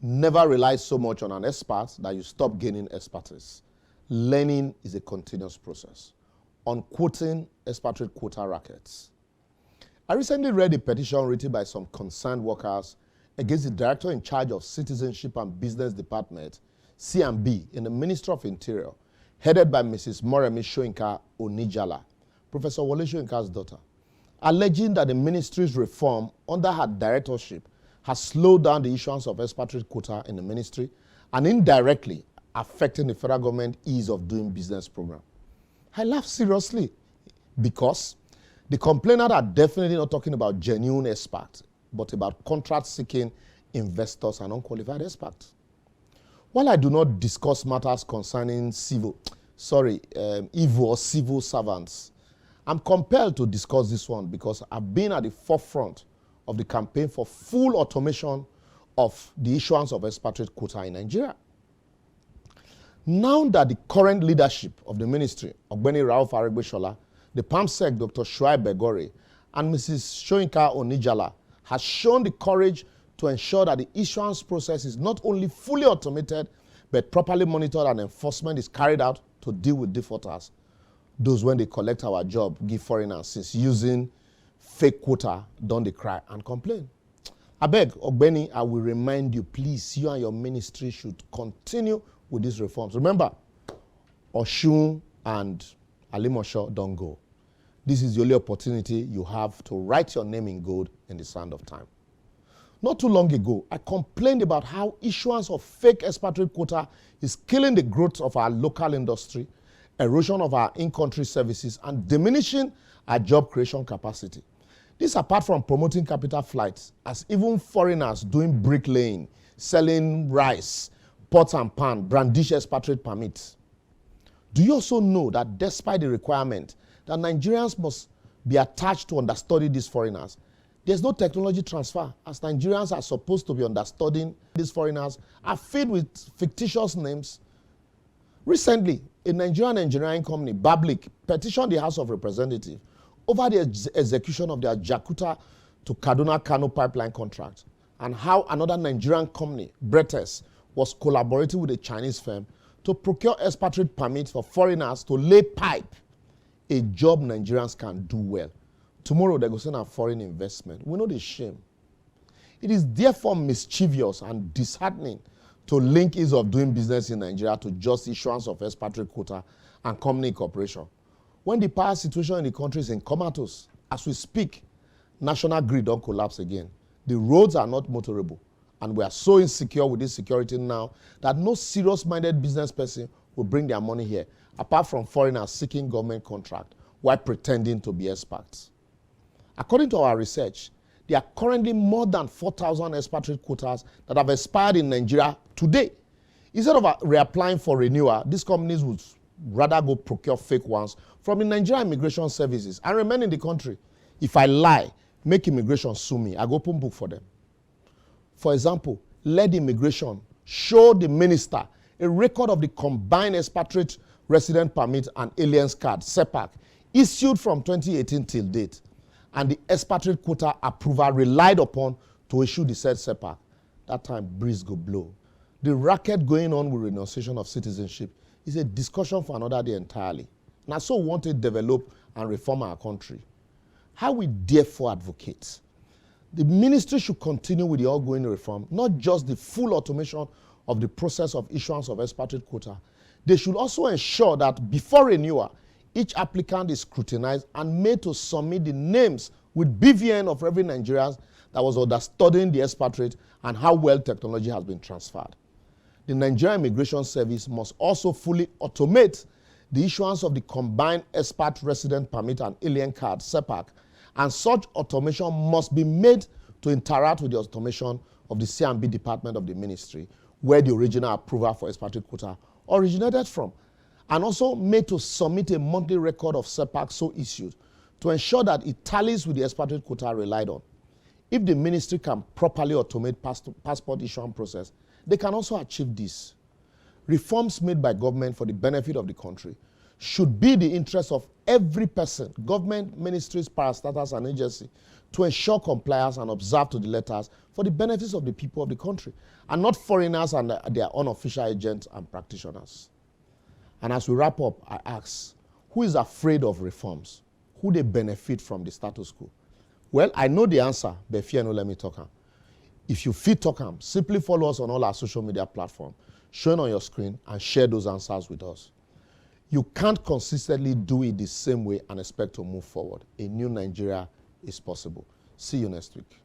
Never rely so much on an expert that you stop gaining expertise. Learning is a continuous process. Unquoting expatriate quota rackets. I recently read a petition written by some concerned workers against the Director in charge of Citizenship and Business Department, C&B, in the Ministry of Interior, headed by Mrs. Moremi Soyinka Onijala, Professor Wole Soyinka's daughter, alleging that the ministry's reform under her directorship has slowed down the issuance of expatriate quota in the ministry and indirectly affecting the federal government ease of doing business program. I laugh seriously because the complainants are definitely not talking about genuine experts, but about contract-seeking investors and unqualified experts. While I do not discuss matters concerning evil or civil servants, I'm compelled to discuss this one because I've been at the forefront of the campaign for full automation of the issuance of expatriate quota in Nigeria. Now that the current leadership of the ministry, Ogbeni Rauf Aregbesola, the PAMSEC, Dr. Shuaib Begore, and Mrs. Soyinka Onijala, has shown the courage to ensure that the issuance process is not only fully automated, but properly monitored and enforcement is carried out to deal with defaulters. Those when they collect our job, give foreigners, since using fake quota, don't they cry and complain. I beg, Ogbeni, I will remind you, please, you and your ministry should continue with these reforms. Remember, Oshun and Alimosho don't go. This is the only opportunity you have to write your name in gold in the sand of time. Not too long ago, I complained about how issuance of fake expatriate quota is killing the growth of our local industry, erosion of our in-country services, and diminishing our job creation capacity. This apart from promoting capital flights, as even foreigners doing bricklaying, selling rice, pots and pan, brandish expatriate permits. Do you also know that despite the requirement that Nigerians must be attached to understudy these foreigners, there's no technology transfer, as Nigerians are supposed to be understudying these foreigners are filled with fictitious names? Recently, a Nigerian engineering company, Bablik, petitioned the House of Representatives over the execution of their Jakarta to Kaduna-Kano pipeline contract, and how another Nigerian company, Bretes, was collaborating with a Chinese firm to procure expatriate permits for foreigners to lay pipe, a job Nigerians can do well. Tomorrow they go send a foreign investment. We know the shame. It is therefore mischievous and disheartening to link ease of doing business in Nigeria to just issuance of expatriate quota and company incorporation, when the power situation in the country is in comatose. As we speak, national grid don't collapse again. The roads are not motorable, and we are so insecure with this security now that no serious-minded business person will bring their money here, apart from foreigners seeking government contract while pretending to be experts. According to our research, there are currently more than 4,000 expatriate quotas that have expired in Nigeria today. Instead of reapplying for renewal, these companies would rather go procure fake ones from the Nigerian Immigration Services and remain in the country. If I lie, make immigration sue me. I go open book for them. For example, let immigration show the minister a record of the combined expatriate resident permit and aliens card, SEPAC, issued from 2018 till date, and the expatriate quota approval relied upon to issue the said SEPAC. That time, breeze go blow. The racket going on with renunciation of citizenship is a discussion for another day entirely. Now, so we want to develop and reform our country. How we therefore advocate? The ministry should continue with the ongoing reform, not just the full automation of the process of issuance of expatriate quota. They should also ensure that before renewal, each applicant is scrutinized and made to submit the names with BVN of every Nigerian that was understudying the expatriate and how well technology has been transferred. The Nigerian Immigration Service must also fully automate the issuance of the combined expat resident permit and alien card, SEPAC, and such automation must be made to interact with the automation of the C&B department of the ministry, where the original approval for expatriate quota originated from, and also made to submit a monthly record of SEPAC so issued to ensure that it tallies with the expatriate quota relied on. If the ministry can properly automate passport issuance process, they can also achieve this. Reforms made by government for the benefit of the country should be the interest of every person, government, ministries, parastatals, and agencies, to ensure compliance and observe to the letters for the benefits of the people of the country, and not foreigners and their unofficial agents and practitioners. And as we wrap up, I ask, who is afraid of reforms? Who they benefit from the status quo? Well, I know the answer, but fear no let me talk. If you fit talk, simply follow us on all our social media platforms, shown on your screen, and share those answers with us. You can't consistently do it the same way and expect to move forward. A new Nigeria is possible. See you next week.